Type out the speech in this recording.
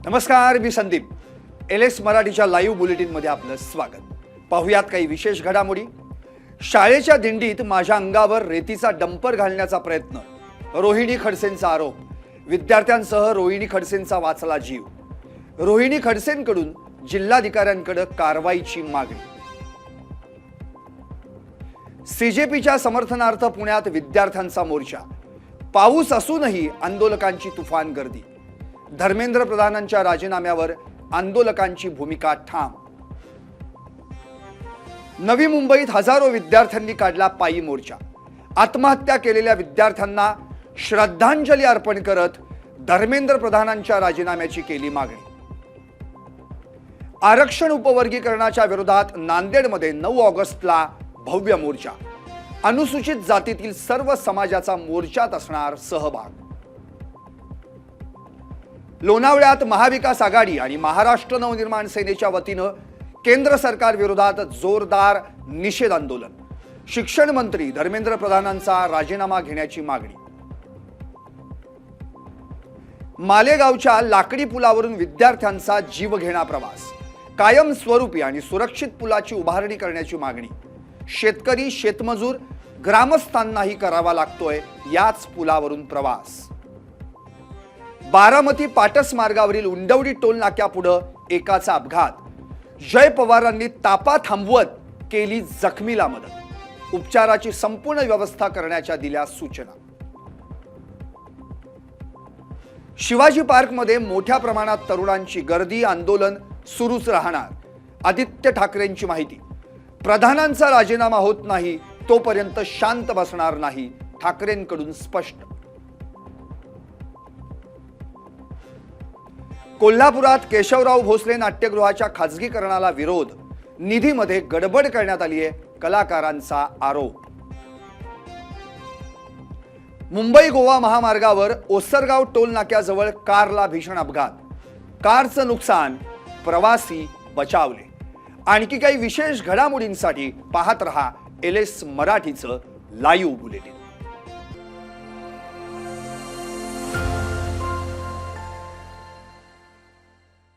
नमस्कार, मी संदीप. एलएस मराठीच्या लाईव्ह बुलेटिनमध्ये आपलं स्वागत. पाहुयात काही विशेष घडामोडी. शाळेच्या दिंडीत माझ्या अंगावर रेतीचा डंपर घालण्याचा प्रयत्न, रोहिणी खडसेंचा आरोप. विद्यार्थ्यांसह रोहिणी खडसेंचा वाचला जीव. रोहिणी खडसेंकडून जिल्हाधिकाऱ्यांकडे कारवाईची मागणी. सीजेपीच्या समर्थनार्थ पुण्यात विद्यार्थ्यांचा मोर्चा. पाऊस असूनही आंदोलकांची तुफान गर्दी. धर्मेंद्र प्रधानांच्या राजीनाम्यावर आंदोलकांची भूमिका ठाम. नवी मुंबईत हजारो विद्यार्थ्यांनी काढला पायी मोर्चा. आत्महत्या केलेल्या विद्यार्थ्यांना श्रद्धांजली अर्पण करत धर्मेंद्र प्रधानांच्या राजीनाम्याची केली मागणी. आरक्षण उपवर्गीकरणाच्या विरोधात नांदेडमध्ये 9 ऑगस्टला भव्य मोर्चा. अनुसूचित जातीतील सर्व समाजाचा मोर्चात असणार सहभाग. लोणावळ्यात महाविकास आघाडी आणि महाराष्ट्र नवनिर्माण सेनेच्या वतीनं केंद्र सरकार विरोधात जोरदार निषेध आंदोलन. शिक्षण मंत्री धर्मेंद्र प्रधानांचा राजीनामा घेण्याची मागणी. मालेगावच्या लाकडी पुलावरून विद्यार्थ्यांचा जीवघेणा प्रवास. कायमस्वरूपी आणि सुरक्षित पुलाची उभारणी करण्याची मागणी. शेतकरी, शेतमजूर, ग्रामस्थांनाही करावा लागतोय याच पुलावरून प्रवास. बारामती पाटस मार्गावरील उंडवडी टोल नाक्यापुढे एकाचा अपघात. जय पवारांनी तापा थांबवत केली जखमीला मदत. उपचाराची संपूर्ण व्यवस्था करण्याच्या दिल्या सूचना. शिवाजी पार्कमध्ये मोठ्या प्रमाणात तरुणांची गर्दी. आंदोलन सुरूच राहणार. आदित्य ठाकरेंची माहिती. प्रधानांचा राजीनामा होत नाही तोपर्यंत शांत बसणार नाही, ठाकरेंकडून स्पष्ट. कोल्हापुरात केशवराव भोसले नाट्यगृहाच्या खासगीकरणाला विरोध. निधीमध्ये गडबड करण्यात आली आहे, कलाकारांचा आरोप. मुंबई गोवा महामार्गावर ओसरगाव टोल नाक्याजवळ कारला भीषण अपघात. कारचं नुकसान, प्रवासी बचावले. आणखी काही विशेष घडामोडींसाठी पाहत रहा एलएस मराठीचं लाईव्ह बुलेटिन.